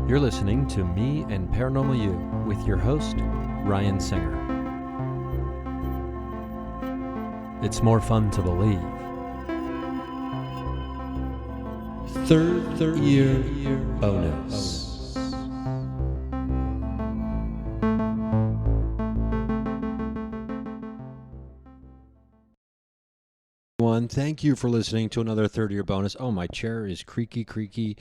You're listening to Me and Paranormal You with your host, Ryan Singer. It's more fun to believe. Third year bonus. Thank you for listening to another third year bonus. Oh, my chair is creaky.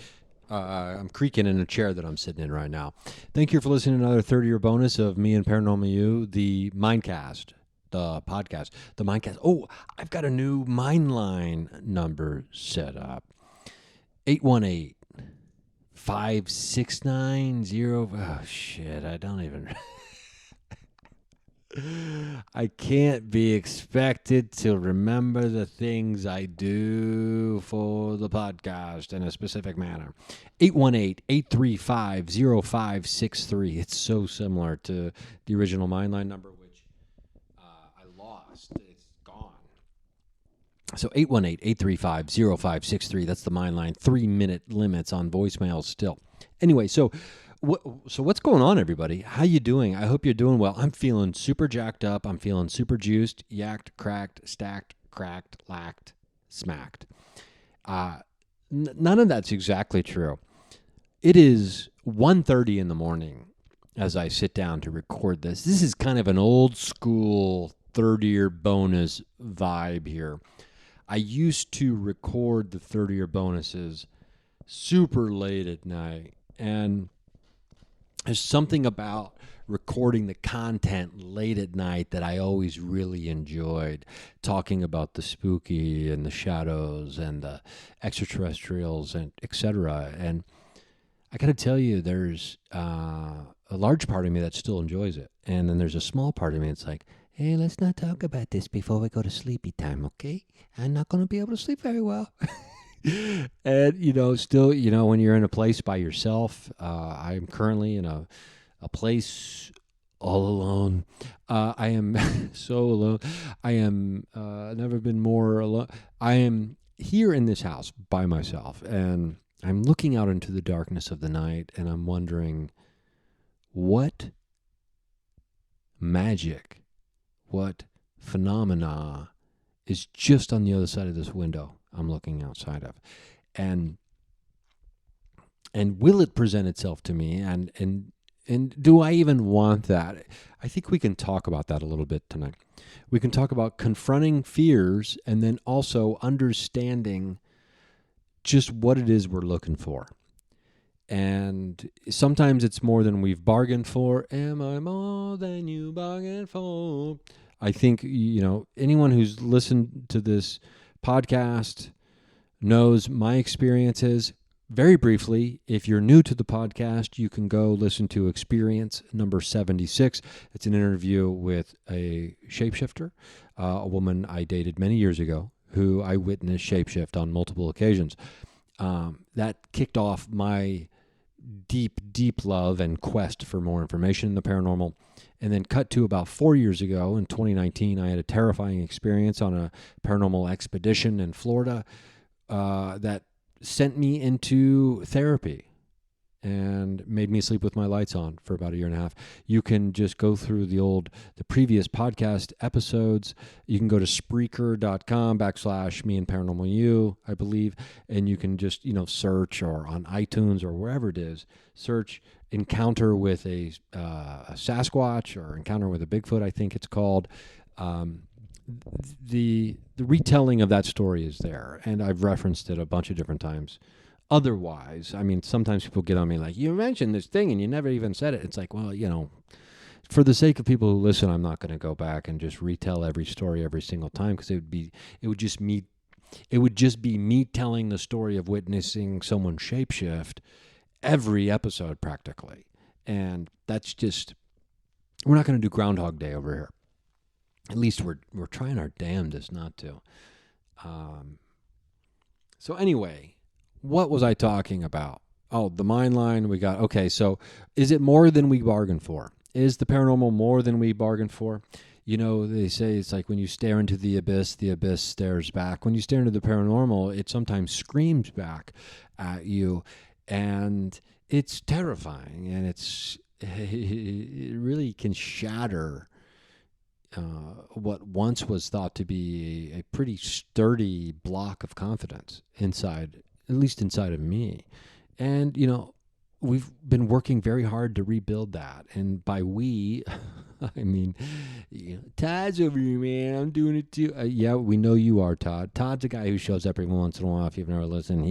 I'm creaking in a chair that I'm sitting in right now. Thank you for listening to another third year bonus of Me and Paranormal You, the Mindcast, the podcast, the Mindcast. Oh, I've got a new Mindline number set up. 818-569-0. Oh, shit, I don't even... I can't be expected to remember the things I do for the podcast in a specific manner. 818-835-0563. It's so similar to the original Mindline number, which I lost. It's gone. So 818-835-0563. That's the Mindline. 3-minute limits on voicemails still. Anyway, so what's going on, everybody? How you doing? I hope you're doing well. I'm feeling super jacked up. I'm feeling super juiced, yacked, cracked, stacked, cracked, lacked, smacked. None of that's exactly true. It is 1:30 in the morning as I sit down to record this. This is kind of an old school third-year bonus vibe here. I used to record the third-year bonuses super late at night, and there's something about recording the content late at night that I always really enjoyed, talking about the spooky and the shadows and the extraterrestrials and etc. And I got to tell you, there's a large part of me that still enjoys it. And then there's a small part of me that's like, hey, let's not talk about this before we go to sleepy time, okay? I'm not going to be able to sleep very well. And, still, when you're in a place by yourself, I'm currently in a place all alone. I am so alone. I am never been more alone. I am here in this house by myself, and I'm looking out into the darkness of the night, and I'm wondering what magic, what phenomena is just on the other side of this window I'm looking outside of, and will it present itself to me, and do I even want that? I think we can talk about that a little bit tonight. We can talk about confronting fears and then also understanding just what it is we're looking for. And sometimes it's more than we've bargained for. Am I more than you bargained for? I think, anyone who's listened to this podcast knows my experiences. Very briefly, if you're new to the podcast, you can go listen to Experience number 76. It's an interview with a shapeshifter, a woman I dated many years ago, who I witnessed shapeshift on multiple occasions. That kicked off my deep love and quest for more information in the paranormal. And then cut to about 4 years ago, in 2019, I had a terrifying experience on a paranormal expedition in Florida that sent me into therapy and made me sleep with my lights on for about a year and a half. You can just go through the previous podcast episodes. You can go to Spreaker.com/Me and Paranormal You, I believe, and you can just, search, or on iTunes or wherever it is, search Encounter with a Sasquatch, or Encounter with a Bigfoot, I think it's called. The retelling of that story is there, and I've referenced it a bunch of different times. Otherwise, sometimes people get on me like, you mentioned this thing and you never even said it. It's like, well, for the sake of people who listen, I'm not going to go back and just retell every story every single time, because it would just be me telling the story of witnessing someone shapeshift every episode practically. And that's just, we're not going to do Groundhog Day over here. At least we're trying our damnedest not to. So anyway, what was I talking about? Oh, the Mindline we got. Okay, so is it more than we bargained for? Is the paranormal more than we bargained for? They say it's like when you stare into the abyss stares back. When you stare into the paranormal, it sometimes screams back at you. And it's terrifying, and it really can shatter what once was thought to be a pretty sturdy block of confidence inside, at least inside of me. And, we've been working very hard to rebuild that. And by we, I mean, Todd's over here, man. I'm doing it too. Yeah, we know you are, Todd. Todd's a guy who shows up every once in a while. If you've never listened,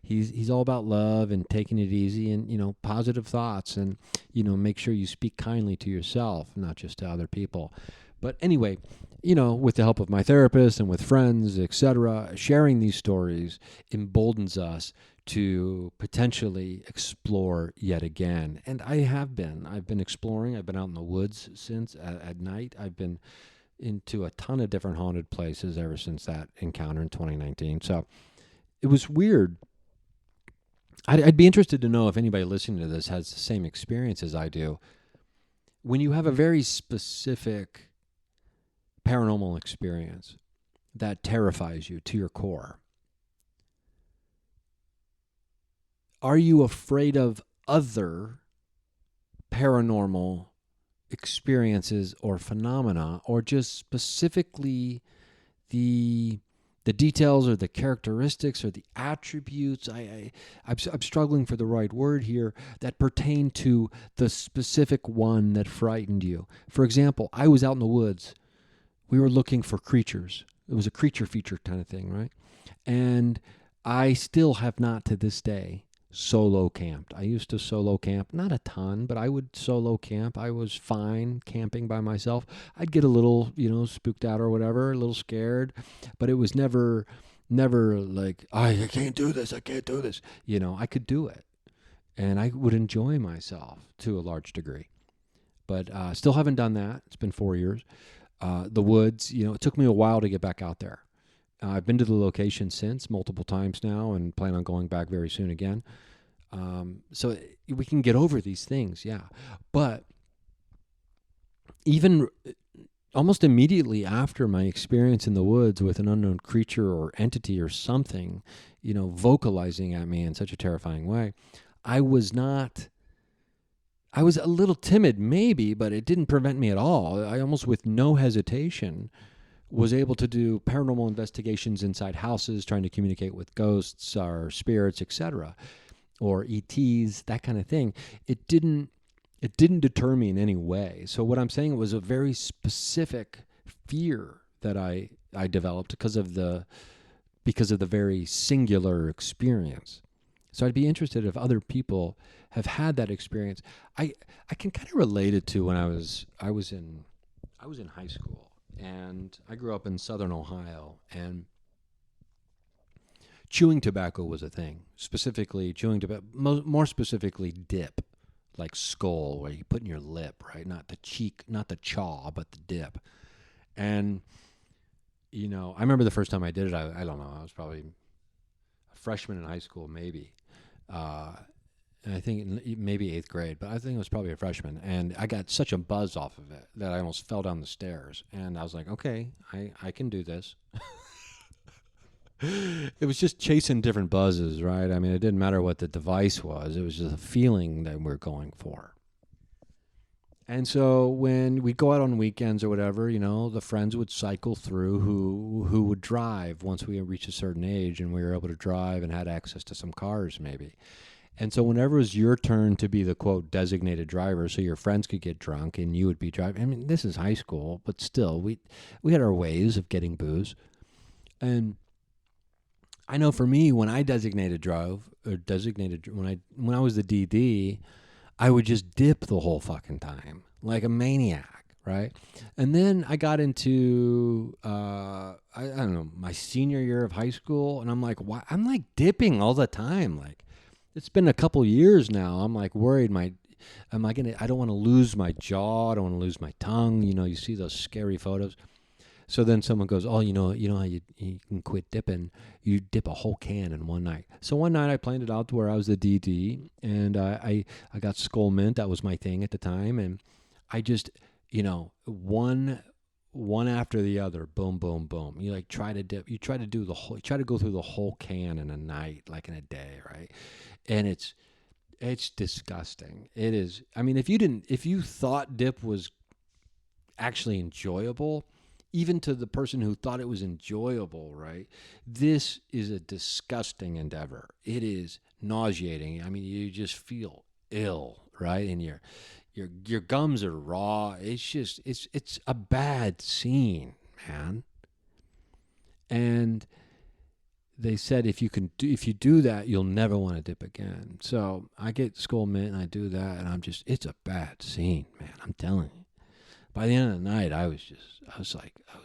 he's all about love and taking it easy and positive thoughts, and make sure you speak kindly to yourself, not just to other people. But anyway, with the help of my therapist and with friends, etc., sharing these stories emboldens us to potentially explore yet again. And I've been exploring. I've been out in the woods since at night. I've been into a ton of different haunted places ever since that encounter in 2019. So it was weird. I'd be interested to know if anybody listening to this has the same experience as I do. When you have a very specific paranormal experience that terrifies you to your core, are you afraid of other paranormal experiences or phenomena, or just specifically the details or the characteristics or the attributes? I'm struggling for the right word here, that pertain to the specific one that frightened you. For example, I was out in the woods. We were looking for creatures. It was a creature feature kind of thing, right? And I still have not to this day solo camped. I used to solo camp, not a ton, but I would solo camp. I was fine camping by myself. I'd get a little, spooked out or whatever, a little scared, but it was never like, I can't do this. I can't do this. I could do it, and I would enjoy myself to a large degree. But still haven't done that. It's been 4 years. The woods, it took me a while to get back out there. I've been to the location since multiple times now and plan on going back very soon again. So we can get over these things, yeah. But even almost immediately after my experience in the woods with an unknown creature or entity or something, vocalizing at me in such a terrifying way, I was a little timid maybe, but it didn't prevent me at all. I almost with no hesitation was able to do paranormal investigations inside houses, trying to communicate with ghosts or spirits, etc., or ETs, that kind of thing. It didn't deter me in any way. So what I'm saying was a very specific fear that I developed because of the very singular experience. So I'd be interested if other people have had that experience. I can kind of relate it to when I was in high school. And I grew up in southern Ohio, and chewing tobacco was a thing. Specifically, chewing tobacco, more specifically, dip, like skull, where you put in your lip, right? Not the cheek, not the chaw, but the dip. And, I remember the first time I did it, I don't know, I was probably a freshman in high school, maybe. And I think maybe 8th grade, but I think it was probably a freshman. And I got such a buzz off of it that I almost fell down the stairs. And I was like, okay, I can do this. It was just chasing different buzzes, right? I mean, it didn't matter what the device was. It was just a feeling that we're going for. And so when we'd go out on weekends or whatever, the friends would cycle through who would drive once we reached a certain age and we were able to drive and had access to some cars maybe. And so whenever it was your turn to be the, quote, designated driver, so your friends could get drunk and you would be driving. I mean, this is high school, but still, we had our ways of getting booze. And I know for me, when I when I was the DD, I would just dip the whole fucking time like a maniac, right? And then I got into, I don't know, my senior year of high school, and I'm like, why? I'm like dipping all the time, like. It's been a couple years now. I'm like worried. I don't want to lose my jaw. I don't want to lose my tongue. You see those scary photos. So then someone goes, oh, you know how you can quit dipping? You dip a whole can in one night. So one night I planned it out to where I was the DD, and I got skull mint. That was my thing at the time. And I just, one after the other, boom, boom, boom. You like try to dip. You try to go through the whole can in a night, like in a day, right? And It's disgusting. It is. I mean, if you thought dip was actually enjoyable, even to the person who thought it was enjoyable, right? This is a disgusting endeavor. It is nauseating. I mean, you just feel ill, right? And your gums are raw. It's just it's a bad scene, man. And they said if you do that, you'll never want to dip again. So I get skull mint and I do that, and it's a bad scene, man. I'm telling you. By the end of the night, I was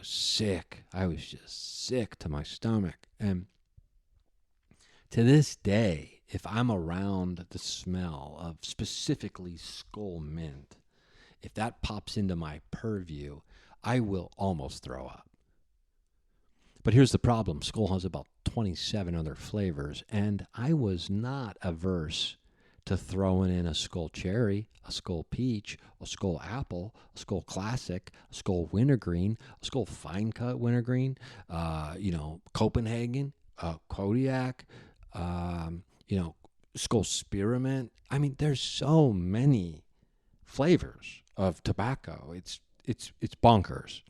sick. I was just sick to my stomach. And to this day, if I'm around the smell of specifically skull mint, if that pops into my purview, I will almost throw up. But here's the problem. Skull has about 27 other flavors, and I was not averse to throwing in a skull cherry, a skull peach, a skull apple, a skull classic, a skull wintergreen, a skull fine cut wintergreen, Copenhagen, Kodiak, skull spearmint. I mean, there's so many flavors of tobacco. It's bonkers.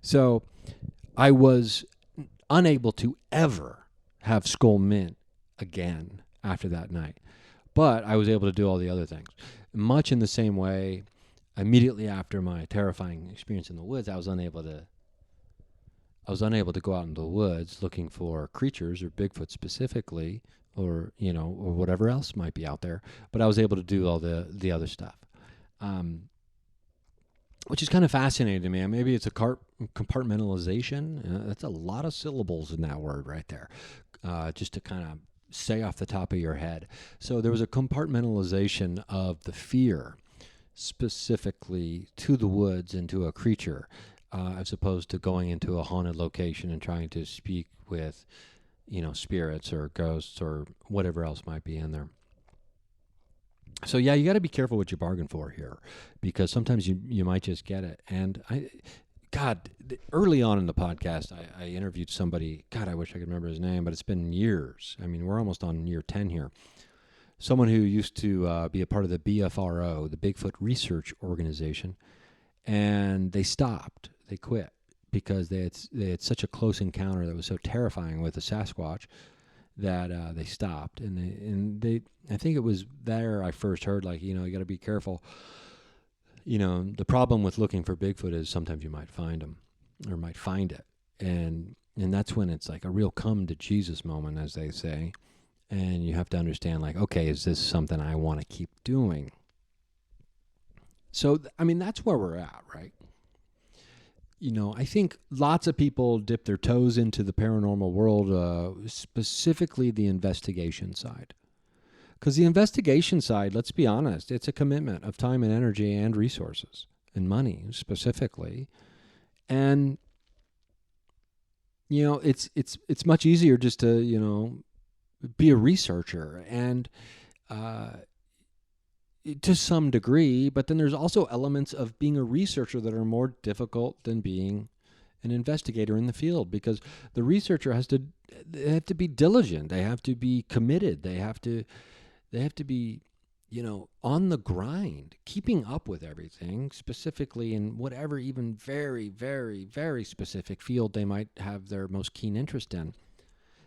So I was unable to ever have skull mint again after that night. But I was able to do all the other things. Much in the same way, immediately after my terrifying experience in the woods, I was unable to go out into the woods looking for creatures or Bigfoot specifically, or whatever else might be out there. But I was able to do all the other stuff, which is kind of fascinating to me. Maybe it's a compartmentalization. That's a lot of syllables in that word right there, just to kind of say off the top of your head. So there was a compartmentalization of the fear specifically to the woods and to a creature, as opposed to going into a haunted location and trying to speak with, spirits or ghosts or whatever else might be in there. So yeah, you got to be careful what you bargain for here, because sometimes you might just get it. And early on in the podcast, I interviewed somebody. God, I wish I could remember his name, but it's been years. I mean, we're almost on year 10 here. Someone who used to be a part of the BFRO, the Bigfoot Research Organization, and they stopped. They quit because they had such a close encounter that was so terrifying with the Sasquatch that they stopped. And they I think it was there I first heard, you got to be careful. The problem with looking for Bigfoot is sometimes you might find them or might find it. And that's when it's like a real come to Jesus moment, as they say. And you have to understand, okay, is this something I want to keep doing? So, that's where we're at, right? I think lots of people dip their toes into the paranormal world, specifically the investigation side. Because the investigation side, let's be honest, it's a commitment of time and energy and resources and money specifically. And, it's much easier just to, be a researcher and to some degree, but then there's also elements of being a researcher that are more difficult than being an investigator in the field, because the researcher they have to be diligent, they have to be committed, they have to be, on the grind, keeping up with everything, specifically in whatever even very, very, very specific field they might have their most keen interest in.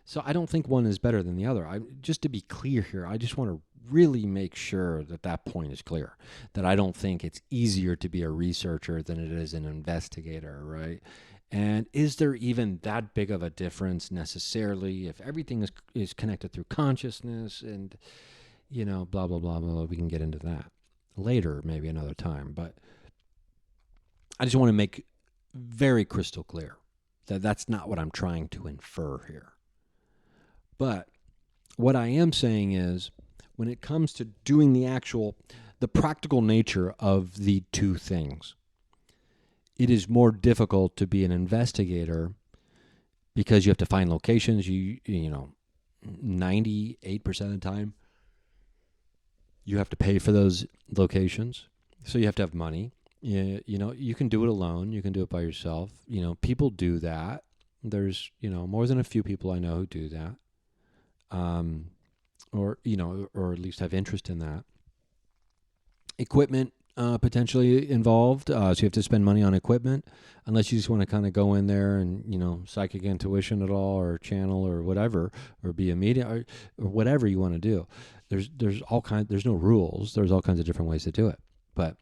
So I don't think one is better than the other. Just to be clear here, I just want to really make sure that point is clear, that I don't think it's easier to be a researcher than it is an investigator, right? And is there even that big of a difference necessarily if everything is connected through consciousness and, blah, blah, blah, blah. We can get into that later, maybe another time. But I just want to make very crystal clear that that's not what I'm trying to infer here. But what I am saying is, when it comes to doing the practical nature of the two things, it is more difficult to be an investigator because you have to find locations. 98% of the time, you have to pay for those locations. So you have to have money. You can do it alone. You can do it by yourself. People do that. There's, more than a few people I know who do that. or or at least have interest in that. Equipment potentially involved, so you have to spend money on equipment, unless you just want to kind of go in there and psychic intuition at all, or channel, or whatever, or be a medium, or whatever you want to do. There's all kinds. There's no rules. There's all kinds of different ways to do it, but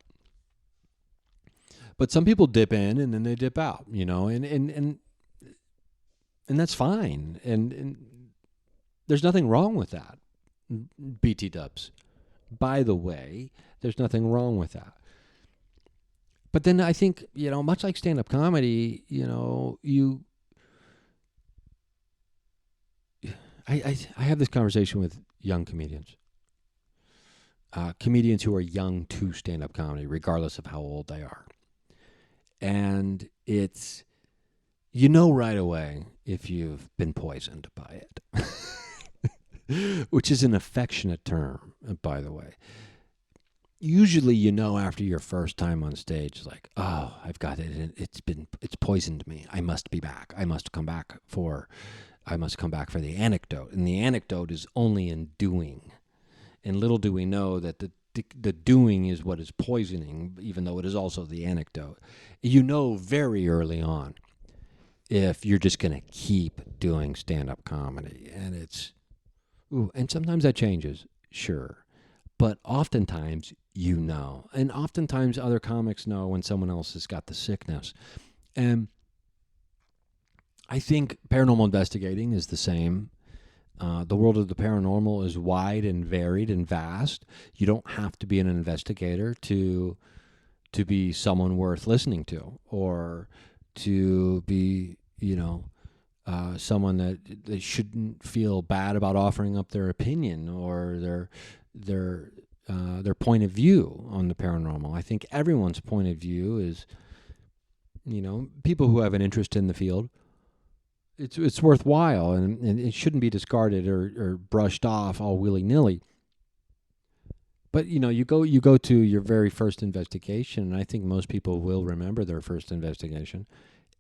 some people dip in and then they dip out, and that's fine, and there's nothing wrong with that. BT dubs. By the way, there's nothing wrong with that. But then I think, much like stand-up comedy, I have this conversation with young comedians. Comedians who are young to stand-up comedy, regardless of how old they are. And it's, right away if you've been poisoned by it, which is an affectionate term, by the way. Usually, after your first time on stage, like, oh, I've got it. It's poisoned me. I must be back. I must come back for the anecdote. And the anecdote is only in doing. And little do we know that the doing is what is poisoning, even though it is also the anecdote. Very early on if you're just going to keep doing stand-up comedy. And and sometimes that changes, sure. But oftentimes, and oftentimes other comics know when someone else has got the sickness. And I think paranormal investigating is the same. The world of the paranormal is wide and varied and vast. You don't have to be an investigator to be someone worth listening to, or to be, someone that they shouldn't feel bad about offering up their opinion or their point of view on the paranormal. I think everyone's point of view is, people who have an interest in the field, it's worthwhile, and it shouldn't be discarded or brushed off all willy-nilly. But you go to your very first investigation, and I think most people will remember their first investigation,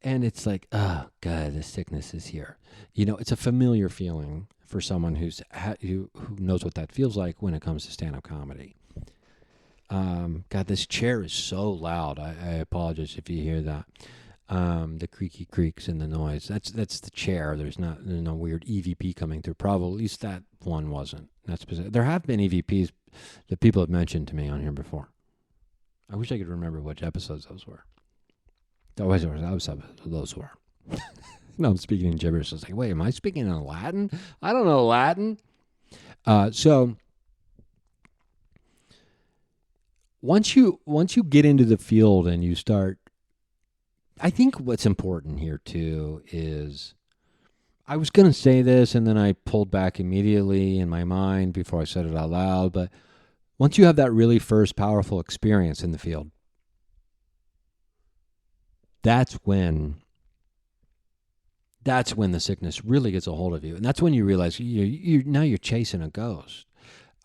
and it's like, oh God, the sickness is here. It's a familiar feeling for someone who knows what that feels like when it comes to stand-up comedy. God, this chair is so loud. I apologize if you hear that. The creaky creaks and the noise. That's the chair. There's no weird EVP coming through. Probably, at least that one wasn't. That's specific. There have been EVPs that people have mentioned to me on here before. I wish I could remember which episodes those were. Those were. No, I'm speaking in gibberish. I was like, wait, am I speaking in Latin? I don't know Latin. So once you get into the field and you start, I think what's important here too is, I was going to say this and then I pulled back immediately in my mind before I said it out loud, but once you have that really first powerful experience in the field, that's when the sickness really gets a hold of you. And that's when you realize now you're chasing a ghost,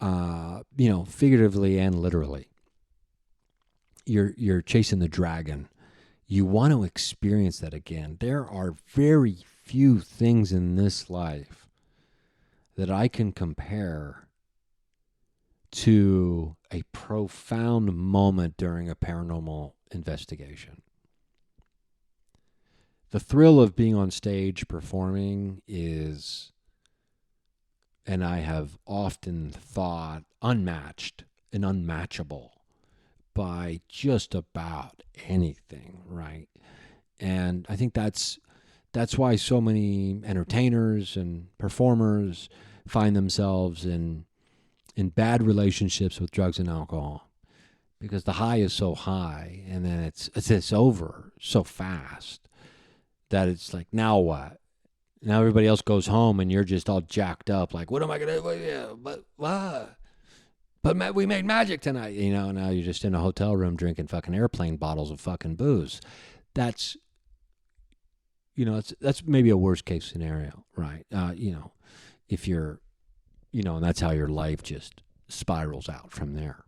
figuratively and literally. You're chasing the dragon. You want to experience that again. There are very few things in this life that I can compare to a profound moment during a paranormal investigation. The thrill of being on stage performing is, and I have often thought, unmatched and unmatchable by just about anything, right? And I think that's why so many entertainers and performers find themselves in bad relationships with drugs and alcohol, because the high is so high, and then it's over so fast that it's like, now what? Now everybody else goes home and you're just all jacked up, like, what am I gonna do? But what? But we made magic tonight, now you're just in a hotel room drinking fucking airplane bottles of fucking booze. That's, that's maybe a worst case scenario, right? If you're, and that's how your life just spirals out from there.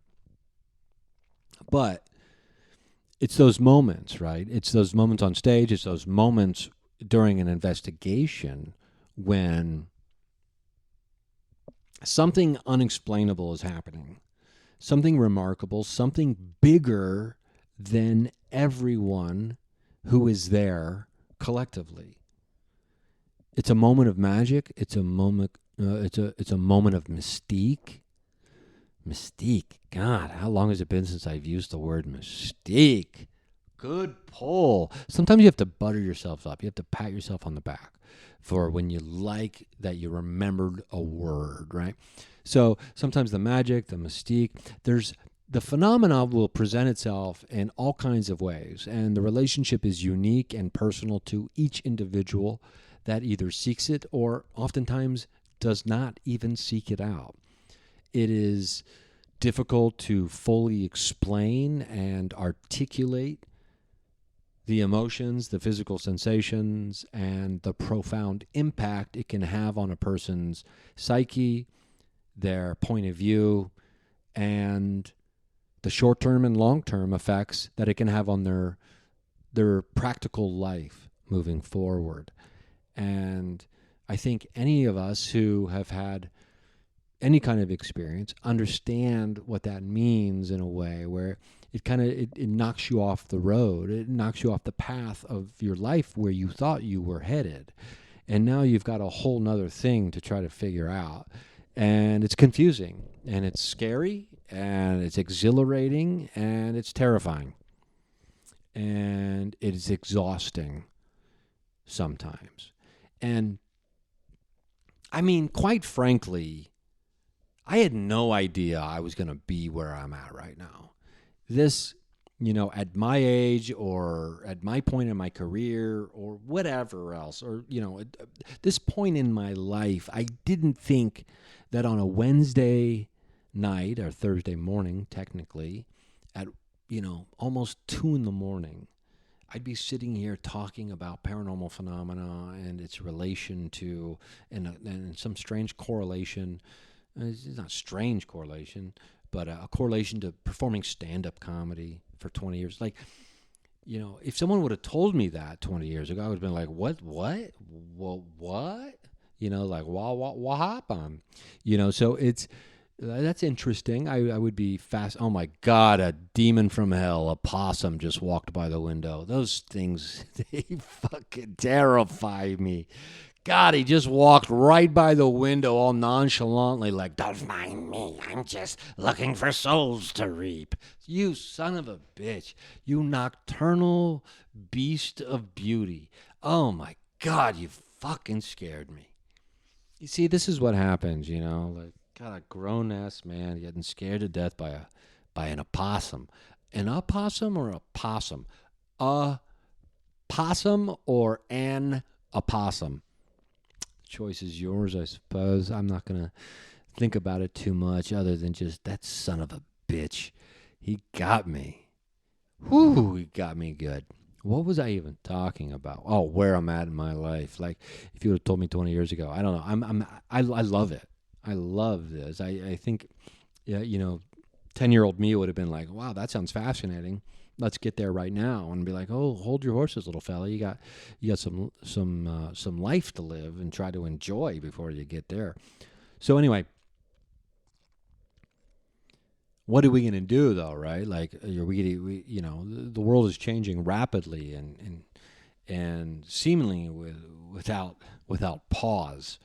But it's those moments, right? It's those moments on stage. It's those moments during an investigation when something unexplainable is happening, something remarkable, something bigger than everyone who is there collectively. It's a moment of magic. It's a moment. It's a moment of mystique. Mystique. God, how long has it been since I've used the word mystique? Good pull. Sometimes you have to butter yourself up. You have to pat yourself on the back for when you like that you remembered a word, right? So sometimes the magic, the mystique, there's the phenomena will present itself in all kinds of ways, and the relationship is unique and personal to each individual that either seeks it or oftentimes does not even seek it out. It is difficult to fully explain and articulate the emotions, the physical sensations, and the profound impact it can have on a person's psyche, their point of view, and the short-term and long-term effects that it can have on their practical life moving forward. And I think any of us who have had any kind of experience understand what that means in a way where it knocks you off the road. It knocks you off the path of your life where you thought you were headed. And now you've got a whole nother thing to try to figure out. And it's confusing and it's scary and it's exhilarating and it's terrifying. And it is exhausting sometimes. And I mean, quite frankly, I had no idea I was going to be where I'm at right now. This, at my age or at my point in my career or whatever else, or, at this point in my life, I didn't think that on a Wednesday night or Thursday morning, technically, at, almost 2 a.m, I'd be sitting here talking about paranormal phenomena and its relation to, and some strange correlation. It's not strange correlation, but a correlation to performing stand-up comedy for 20 years. Like, if someone would have told me that 20 years ago, I would have been like, what? Well, what? Like, what happened? So that's interesting. I would be fast. Oh my God, a demon from hell, a possum just walked by the window. Those things, they fucking terrify me. God, he just walked right by the window all nonchalantly like, don't mind me, I'm just looking for souls to reap. You son of a bitch. You nocturnal beast of beauty. Oh my God, you fucking scared me. You see, this is what happens, like, God, a grown-ass man getting scared to death by an opossum. An opossum or a possum? A possum or an opossum? Choice is yours, I suppose. I'm not going to think about it too much other than just that son of a bitch. He got me. Whew, he got me good. What was I even talking about? Oh, where I'm at in my life. Like, if you would have told me 20 years ago, I don't know. I love it. I love this. I think, 10-year-old me would have been like, wow, that sounds fascinating. Let's get there right now, and be like, oh, hold your horses, little fella. You got some life to live and try to enjoy before you get there. So anyway, what are we going to do though, right? Like, the world is changing rapidly and seemingly without pause.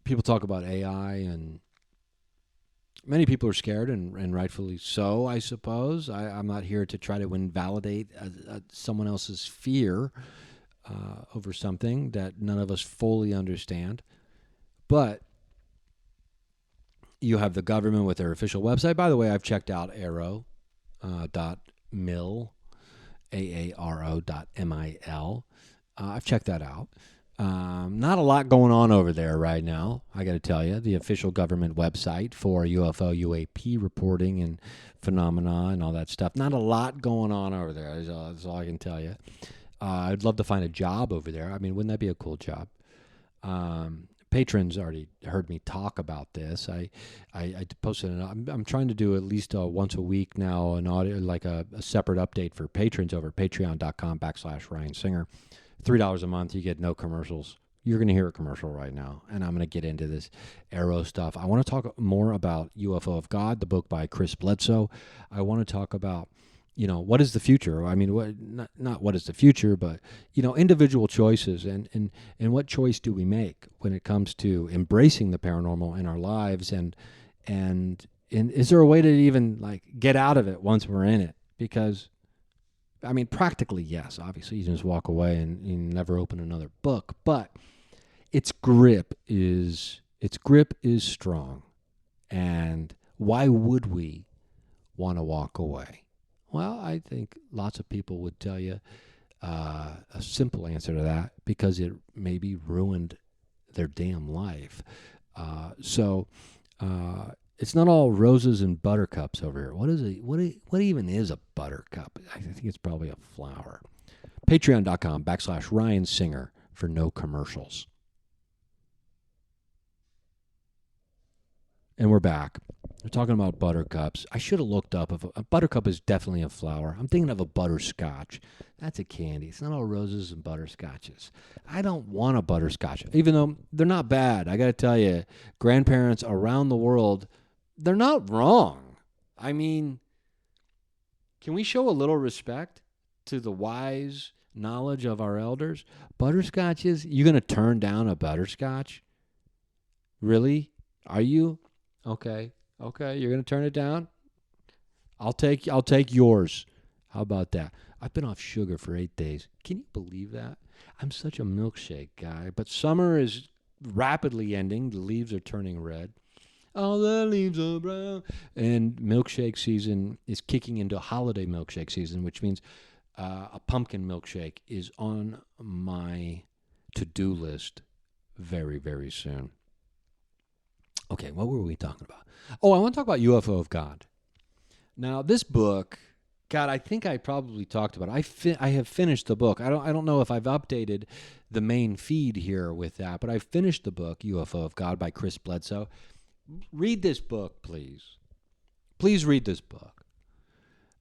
People talk about AI, and many people are scared, and rightfully so, I suppose. I'm not here to try to invalidate someone else's fear over something that none of us fully understand. But you have the government with their official website. By the way, I've checked out Arrow dot mil, AARO.mil. I've checked that out. Not a lot going on over there right now, I got to tell you. The official government website for UFO, UAP reporting and phenomena and all that stuff. Not a lot going on over there. That's all I can tell you. I'd love to find a job over there. I mean, wouldn't that be a cool job? Patrons already heard me talk about this. I posted I'm trying to do at least once a week now an audio, like a separate update for patrons over at patreon.com/Ryan Singer. $3 a month, you get no commercials, You're going to hear a commercial right now, and I'm going to get into this arrow stuff. I want to talk more about UFO of God, the book by Chris Bledsoe. I want to talk about, what is the future? I mean, not what is the future, but, individual choices and what choice do we make when it comes to embracing the paranormal in our lives, and is there a way to even like get out of it once we're in it? Because I mean, practically, yes. Obviously, you can just walk away and you never open another book. But its grip is strong. And why would we want to walk away? Well, I think lots of people would tell you a simple answer to that, because it maybe ruined their damn life. So it's not all roses and buttercups over here. What even is a buttercup? I think it's probably a flower. Patreon.com/Ryan Singer for no commercials. And we're back. We're talking about buttercups. I should have looked up if a buttercup is definitely a flower. I'm thinking of a butterscotch. That's a candy. It's not all roses and butterscotches. I don't want a butterscotch, even though they're not bad. I got to tell you, grandparents around the world, they're not wrong. I mean, can we show a little respect to the wise knowledge of our elders? Butterscotches? You going to turn down a butterscotch? Really? Are you? Okay, you're going to turn it down? I'll take yours. How about that? I've been off sugar for 8 days. Can you believe that? I'm such a milkshake guy, but summer is rapidly ending. The leaves are turning red. All the leaves are brown. And milkshake season is kicking into holiday milkshake season, which means a pumpkin milkshake is on my to-do list very, very soon. Okay, what were we talking about? Oh, I want to talk about UFO of God. Now, this book, God, I think I probably talked about it. I have finished the book. I don't know if I've updated the main feed here with that, but I finished the book, UFO of God by Chris Bledsoe. Read this book, please. Please read this book.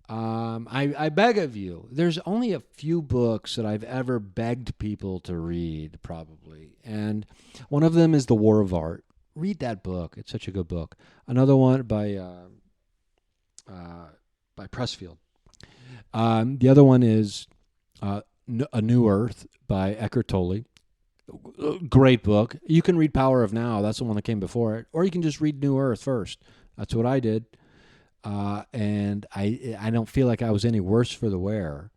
I beg of you. There's only a few books that I've ever begged people to read, probably. And one of them is The War of Art. Read that book. It's such a good book. Another one by Pressfield. The other one is A New Earth by Eckhart Tolle. Great book. You can read Power of Now. That's the one that came before it. Or you can just read New Earth first. That's what I did. And I don't feel like I was any worse for the wear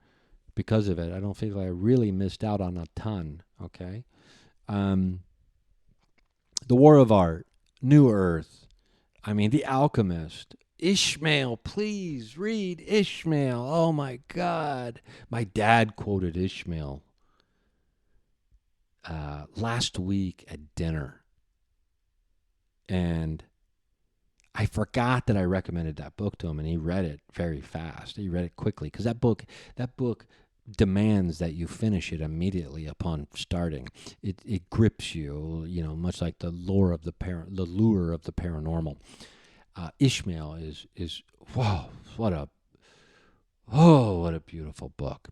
because of it. I don't feel like I really missed out on a ton. Okay. The War of Art, New Earth, The Alchemist, Ishmael, please read Ishmael. Oh my God. My dad quoted Ishmael last week at dinner. And I forgot that I recommended that book to him, and he read it very fast. He read it quickly because that book demands that you finish it immediately upon starting. It grips you, much like the lure of the paranormal. Ishmael is whoa, what a beautiful book.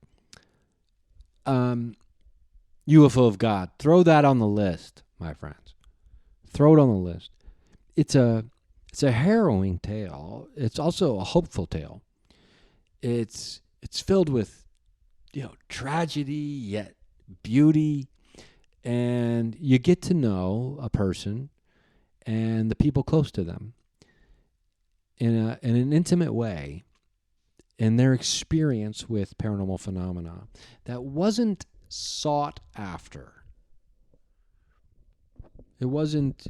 UFO of God, throw that on the list, my friends. Throw it on the list. It's a harrowing tale. It's also a hopeful tale. It's filled with tragedy, yet beauty, and you get to know a person and the people close to them in an intimate way, and their experience with paranormal phenomena that wasn't sought after. It wasn't,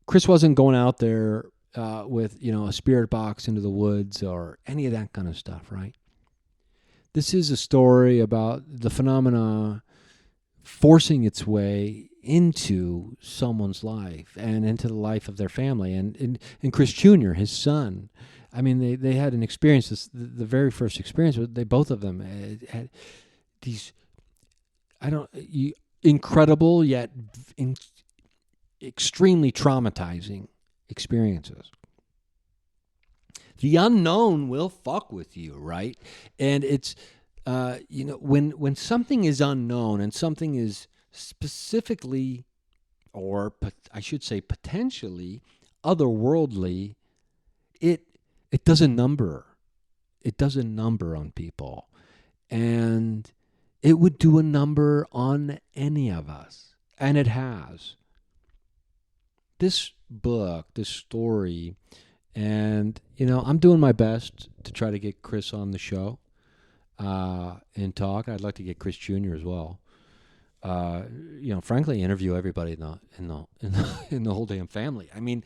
Chris wasn't going out there with, a spirit box into the woods or any of that kind of stuff, right? This is a story about the phenomena forcing its way into someone's life and into the life of their family. And Chris Jr., his son, they had an experience, the very first experience, both of them had these, incredible yet extremely traumatizing experiences. The unknown will fuck with you, right? And it's when something is unknown and something is specifically, or I should say potentially otherworldly, it it does a number. It does a number on people, and it would do a number on any of us, and it has. This book, this story, and I'm doing my best to try to get Chris on the show and talk. I'd like to get Chris Jr. as well. Frankly, interview everybody in the whole damn family. I mean,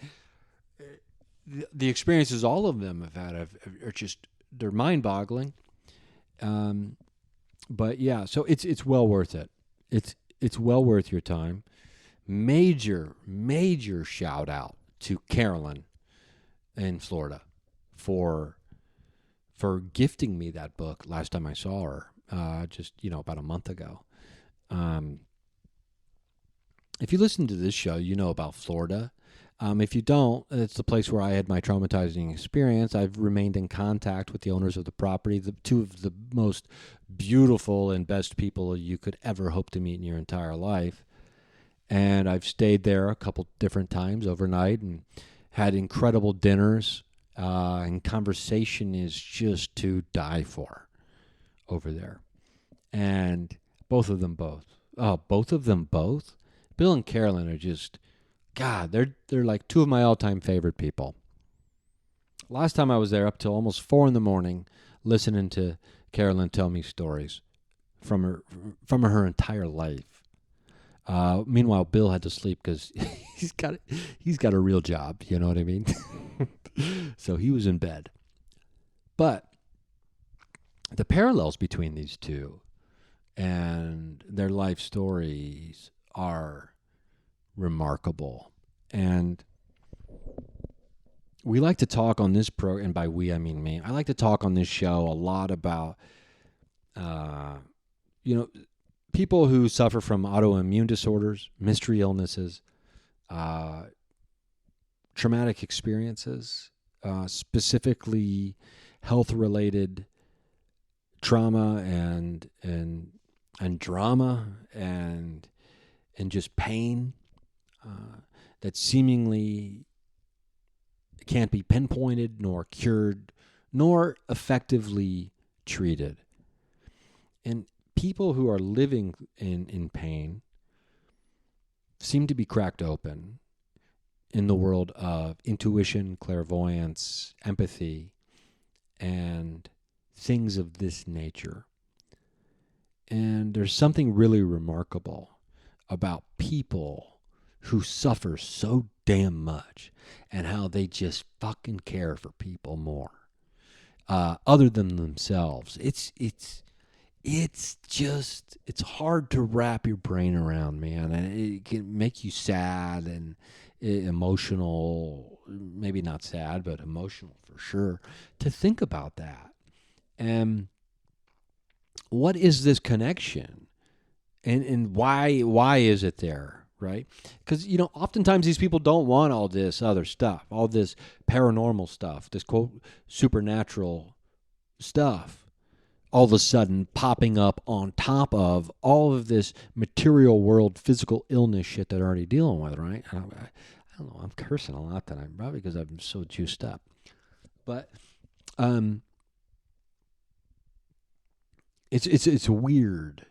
the experiences all of them have had are just, they're mind-boggling. But yeah, so it's well worth it. It's well worth your time. Major shout out to Carolyn in Florida for gifting me that book last time I saw her, just about a month ago. If you listen to this show, you know about Florida. If you don't, it's the place where I had my traumatizing experience. I've remained in contact with the owners of the property, the two of the most beautiful and best people you could ever hope to meet in your entire life. And I've stayed there a couple different times overnight and had incredible dinners. And conversation is just to die for over there. And both of them both. Bill and Carolyn are just, God, they're like two of my all-time favorite people. Last time I was there up till almost 4 a.m, listening to Carolyn tell me stories from her entire life. Meanwhile, Bill had to sleep because he's got a real job. You know what I mean? So he was in bed. But the parallels between these two and their life stories are remarkable. And we like to talk on this program, and by we, I mean me. I like to talk on this show a lot about, people who suffer from autoimmune disorders, mystery illnesses, traumatic experiences, specifically health-related trauma and drama and just pain that seemingly can't be pinpointed nor cured nor effectively treated. And people who are living in pain seem to be cracked open in the world of intuition, clairvoyance, empathy, and things of this nature. And there's something really remarkable about people who suffer so damn much and how they just fucking care for people more, other than themselves. It's hard to wrap your brain around, man. And it can make you sad and emotional, maybe not sad, but emotional for sure, to think about that. And what is this connection? And why is it there, right? Because, oftentimes these people don't want all this other stuff, all this paranormal stuff, this, quote, supernatural stuff, all of a sudden popping up on top of all of this material world physical illness shit that they're already dealing with, right? I don't know. I'm cursing a lot tonight, probably because I'm so juiced up. But it's weird,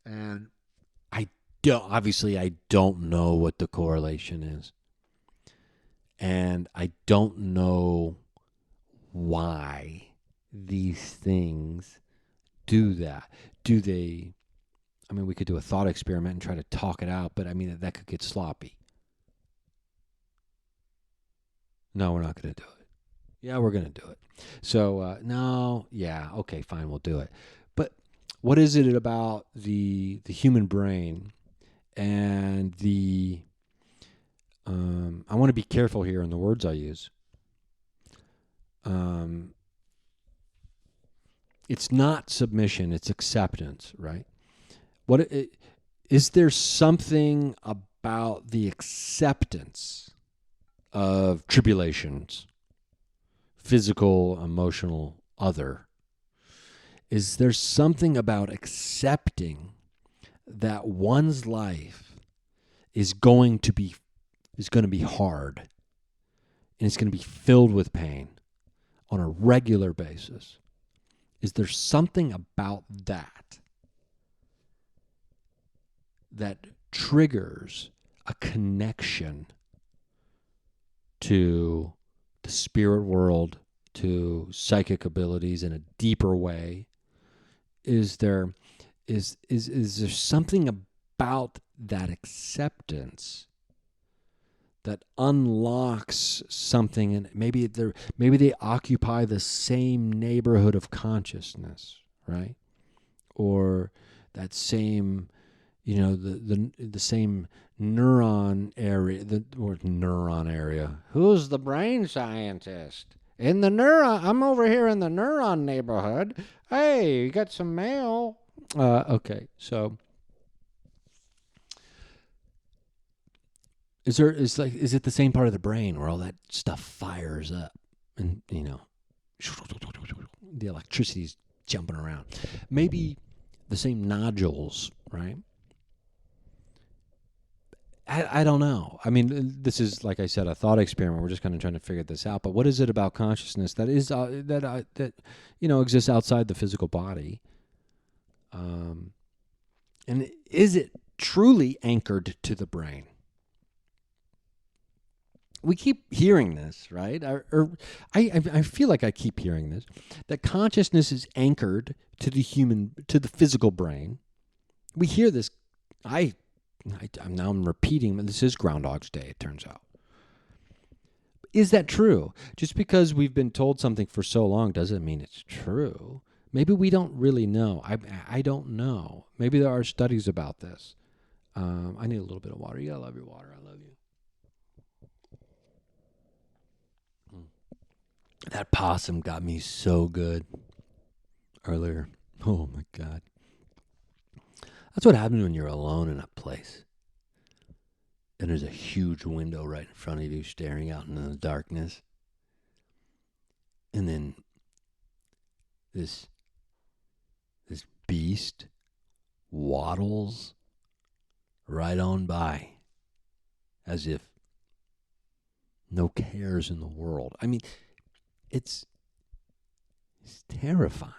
and I don't know what the correlation is, and I don't know why these things do that. Do they? I mean, we could do a thought experiment and try to talk it out, but I mean, that could get sloppy. No, we're not going to do it. Yeah, we're going to do it. So, no, yeah, okay, fine, we'll do it. But what is it about the human brain and the... I want to be careful here in the words I use. It's not submission, it's acceptance, right? Is there something about the acceptance of tribulations, physical, emotional, other, is there's something about accepting that one's life is going to be hard, and it's going to be filled with pain on a regular basis. Is there something about that triggers a connection to the spirit world, to psychic abilities in a deeper way? Is there something about that acceptance that unlocks something, and maybe they occupy the same neighborhood of consciousness, right? Or that same, the same neuron area, neuron area. Who's the brain scientist? In the neuron, I'm over here in the neuron neighborhood. Hey, you got some mail? Okay, so is it the same part of the brain where all that stuff fires up, and the electricity's jumping around? Maybe the same nodules, right? I don't know. I mean, this is, like I said, a thought experiment. We're just kind of trying to figure this out. But what is it about consciousness that exists outside the physical body? And is it truly anchored to the brain? We keep hearing this, right? I feel like I keep hearing this, that consciousness is anchored to the physical brain. We hear this. I'm repeating. This is Groundhog's Day, it turns out. Is that true? Just because we've been told something for so long doesn't mean it's true. Maybe we don't really know. I don't know. Maybe there are studies about this. I need a little bit of water. I love your water. I love you. That possum got me so good earlier. Oh my God. That's what happens when you're alone in a place. And there's a huge window right in front of you staring out into the darkness. And then this beast waddles right on by as if no cares in the world. I mean, it's terrifying.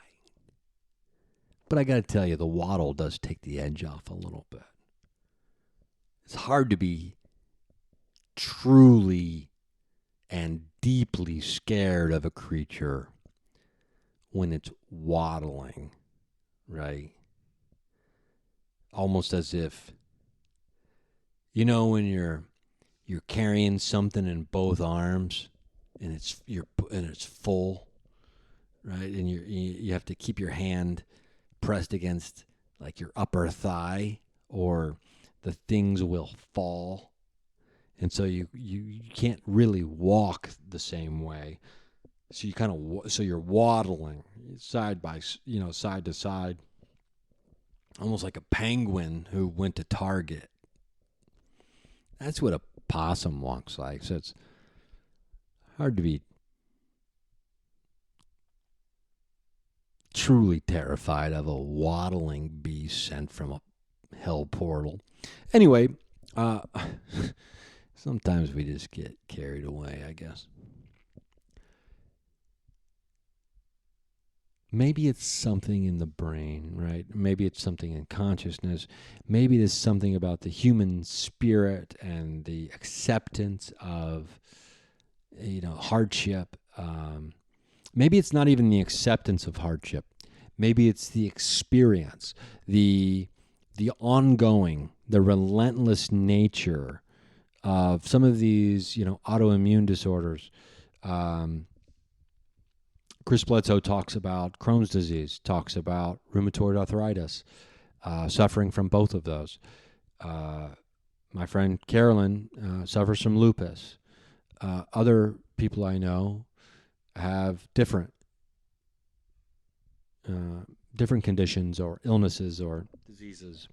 But I got to tell you, the waddle does take the edge off a little bit. It's hard to be truly and deeply scared of a creature when it's waddling, right? Almost as if, when you're carrying something in both arms and it's full, right? And you have to keep your hand pressed against like your upper thigh, or the things will fall, and so you can't really walk the same way. So you're waddling side to side, almost like a penguin who went to Target. That's what a possum walks like. So it's hard to be truly terrified of a waddling beast sent from a hell portal. Anyway, sometimes we just get carried away, I guess. Maybe it's something in the brain, right? Maybe it's something in consciousness. Maybe there's something about the human spirit and the acceptance of, hardship. Maybe it's not even the acceptance of hardship. Maybe it's the experience, the ongoing, the relentless nature of some of these, autoimmune disorders. Chris Bledsoe talks about Crohn's disease, talks about rheumatoid arthritis, suffering from both of those. My friend Carolyn suffers from lupus. Other people I know have different conditions or illnesses or diseases.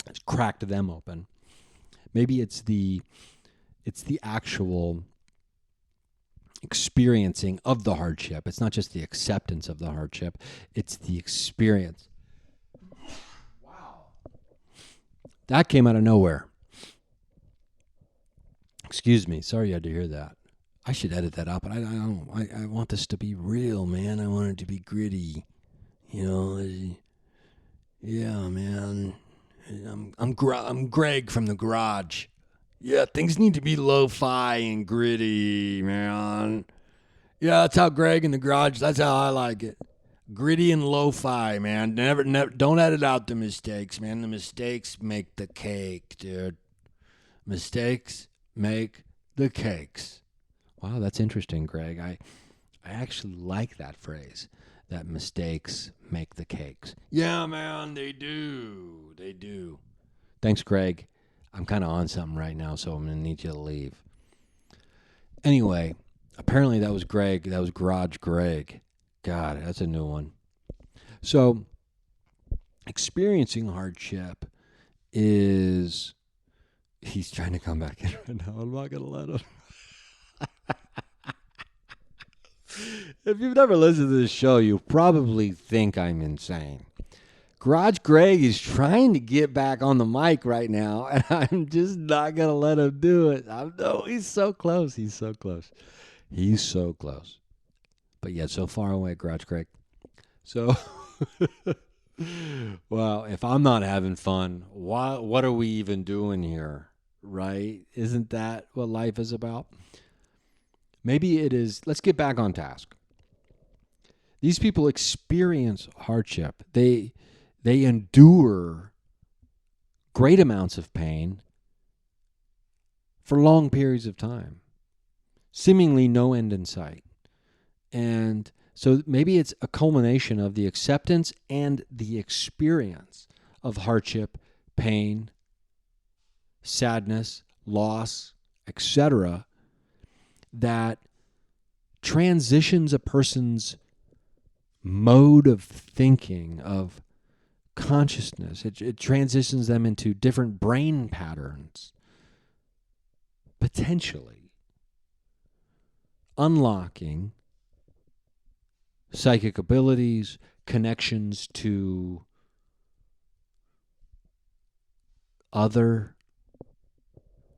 It's cracked them open. Maybe it's the actual experiencing of the hardship. It's not just the acceptance of the hardship, it's the experience. Wow. That came out of nowhere. Excuse me. Sorry you had to hear that. I should edit that out, but I don't. I want this to be real, man. I want it to be gritty. You know, yeah, man. I'm Greg from the garage. Yeah, things need to be lo-fi and gritty, man. Yeah, that's how Greg in the garage. That's how I like it. Gritty and lo-fi, man. Never, don't edit out the mistakes, man. The mistakes make the cake, dude. Mistakes make the cakes. Wow, that's interesting, Greg. I actually like that phrase. That mistakes make the cakes. Yeah, man, they do. They do. Thanks, Greg. I'm kind of on something right now, so I'm going to need you to leave. Anyway, apparently that was Greg. That was Garage Greg. God, that's a new one. So, experiencing hardship is... He's trying to come back in right now. I'm not going to let him. If you've never listened to this show, you probably think I'm insane. Garage Greg is trying to get back on the mic right now, and I'm just not going to let him do it. No, he's so close. He's so close. He's so close. But yet so far away, Garage Greg. So, well, if I'm not having fun, what are we even doing here, right? Isn't that what life is about? Maybe it is. Let's get back on task. These people experience hardship. They endure great amounts of pain for long periods of time, seemingly no end in sight. And so maybe it's a culmination of the acceptance and the experience of hardship, pain, sadness, loss, etc., that transitions a person's mode of thinking, of consciousness. It transitions them into different brain patterns, potentially unlocking psychic abilities, connections to other,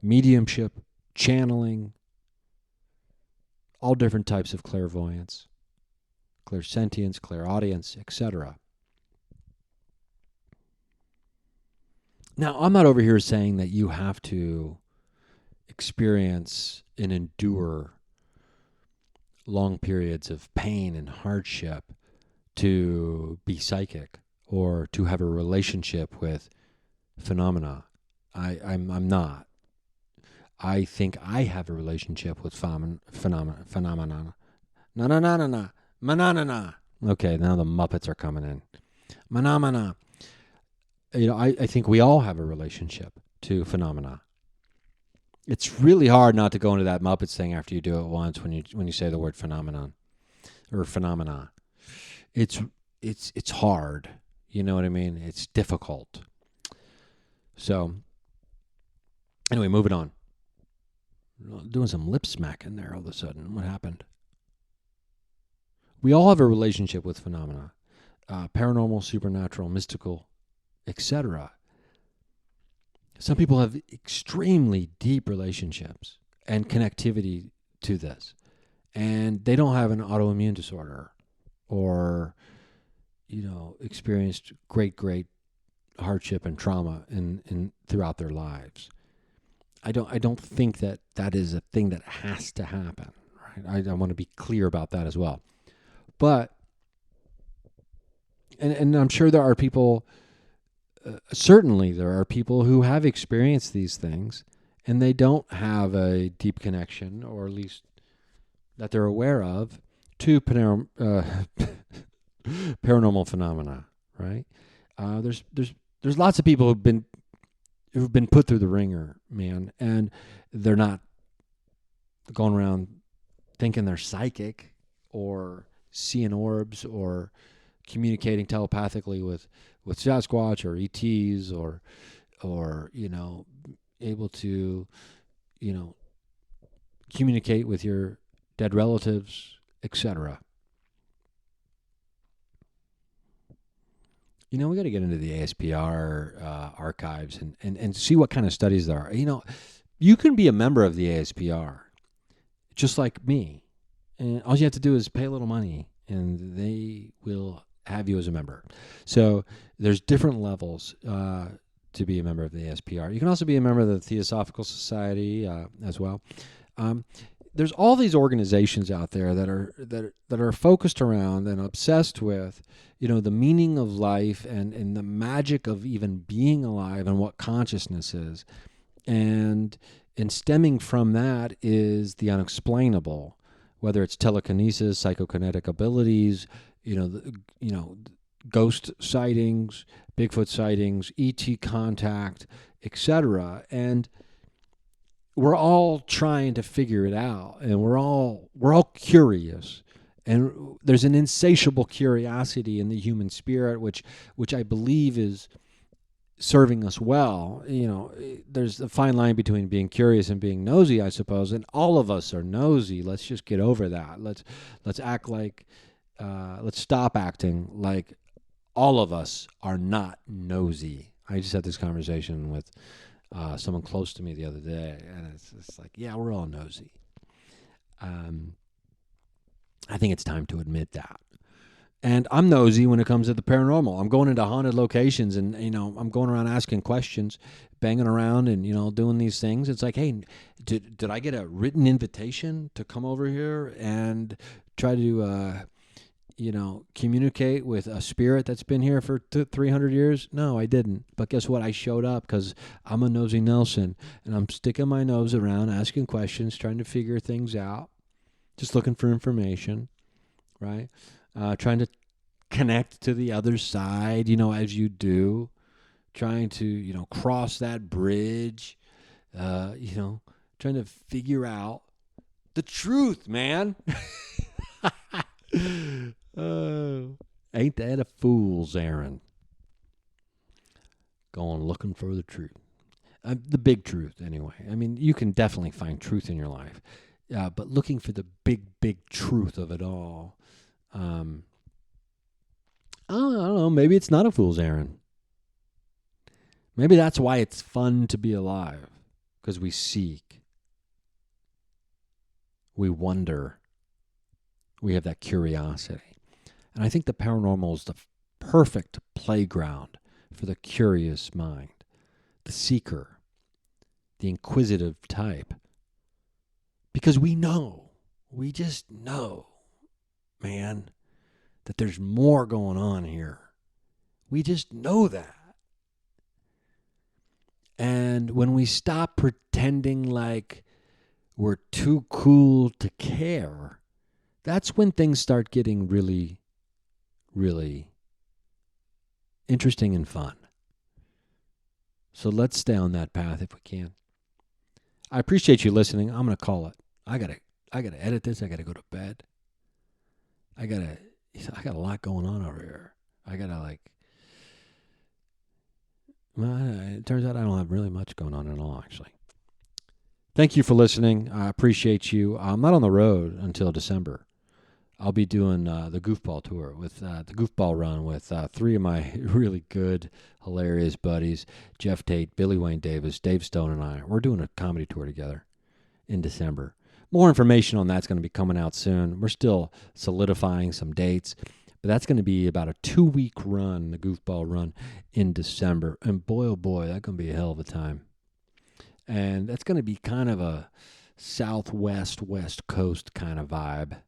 mediumship, channeling, all different types of clairvoyance, clairsentience, clairaudience, etc. Now, I'm not over here saying that you have to experience and endure long periods of pain and hardship to be psychic or to have a relationship with phenomena. I'm not. I think I have a relationship with phenomena. Na na na na na. Manana. Okay, now the Muppets are coming in. Manamana. You know, I think we all have a relationship to phenomena. It's really hard not to go into that Muppets thing after you do it once when you say the word phenomenon or phenomena. It's hard. You know what I mean? It's difficult. So anyway, moving on. Doing some lip smacking there all of a sudden. What happened? We all have a relationship with phenomena, paranormal, supernatural, mystical, etc. Some people have extremely deep relationships and connectivity to this, and they don't have an autoimmune disorder or, experienced great hardship and trauma in throughout their lives. I don't think that is a thing that has to happen. Right? I want to be clear about that as well. But, and I'm sure there are people, certainly there are people who have experienced these things and they don't have a deep connection, or at least that they're aware of, to paranormal phenomena, right? There's lots of people who've been put through the ringer, man, and they're not going around thinking they're psychic or seeing orbs or communicating telepathically with Sasquatch or ETs or able to communicate with your dead relatives, etc. We got to get into the ASPR archives and see what kind of studies there are. You can be a member of the ASPR just like me. And all you have to do is pay a little money and they will have you as a member. So there's different levels to be a member of the ASPR. You can also be a member of the Theosophical Society as well. There's all these organizations out there that are focused around and obsessed with, the meaning of life and the magic of even being alive and what consciousness is. And stemming from that is the unexplainable, whether it's telekinesis, psychokinetic abilities, ghost sightings, Bigfoot sightings, ET contact, etc. And we're all trying to figure it out, and we're all curious, and there's an insatiable curiosity in the human spirit, which I believe is serving us well. There's a fine line between being curious and being nosy, I suppose, and all of us are nosy. Let's just get over that. Let's act like let's stop acting like all of us are not nosy. I just had this conversation with someone close to me the other day, and it's like, yeah, we're all nosy. I think it's time to admit that. And I'm nosy when it comes to the paranormal. I'm going into haunted locations, and I'm going around asking questions, banging around, and doing these things. It's like, hey, did I get a written invitation to come over here and try to communicate with a spirit that's been here for 300 years? No, I didn't. But guess what? I showed up because I'm a nosy Nelson, and I'm sticking my nose around, asking questions, trying to figure things out, just looking for information, right? Trying to connect to the other side, as you do, trying to, cross that bridge, trying to figure out the truth, man. Ain't that a fool's errand? Going looking for the truth. The big truth, anyway. I mean, you can definitely find truth in your life. But looking for the big truth of it all, I don't know, maybe it's not a fool's errand. Maybe that's why it's fun to be alive, because we seek. We wonder. We have that curiosity. And I think the paranormal is the perfect playground for the curious mind, the seeker, the inquisitive type. Because we just know, man, that there's more going on here. We just know that. And when we stop pretending like we're too cool to care, that's when things start getting really, really interesting and fun. So let's stay on that path if we can. I appreciate you listening. I'm going to call it. I gotta edit this. I gotta go to bed. I got a lot going on over here. It turns out I don't have really much going on at all, actually. Thank you for listening. I appreciate you. I'm not on the road until December. I'll be doing the goofball tour with the goofball run with three of my really good, hilarious buddies, Jeff Tate, Billy Wayne Davis, Dave Stone, and I. We're doing a comedy tour together in December. More information on that's going to be coming out soon. We're still solidifying some dates, but that's going to be about a 2-week run, the goofball run in December. And boy, oh boy, that's going to be a hell of a time. And that's going to be kind of a southwest, west coast kind of vibe.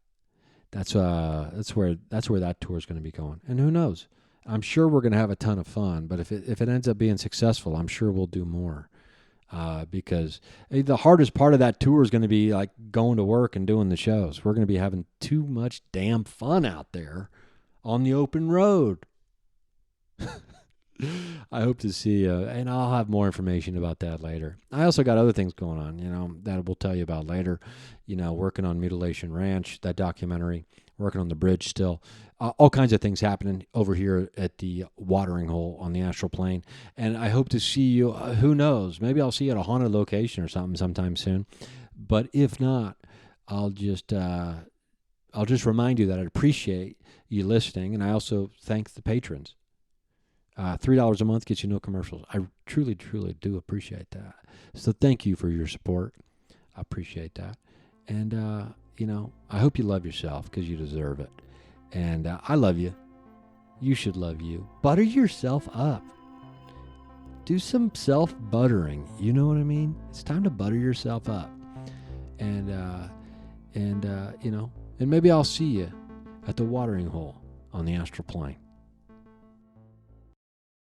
That's where that tour is going to be going. And who knows? I'm sure we're going to have a ton of fun. But if it ends up being successful, I'm sure we'll do more. Because the hardest part of that tour is going to be like going to work and doing the shows. We're going to be having too much damn fun out there on the open road. I hope to see you, and I'll have more information about that later. I also got other things going on, that we'll tell you about later. Working on Mutilation Ranch, that documentary, working on the bridge still. All kinds of things happening over here at the watering hole on the astral plane. And I hope to see you, who knows, maybe I'll see you at a haunted location or something sometime soon. But if not, I'll just remind you that I appreciate you listening, and I also thank the patrons. $3 a month gets you no commercials. I truly, truly do appreciate that. So thank you for your support. I appreciate that. And, I hope you love yourself because you deserve it. And I love you. You should love you. Butter yourself up. Do some self-buttering. You know what I mean? It's time to butter yourself up. And maybe I'll see you at the watering hole on the astral plane.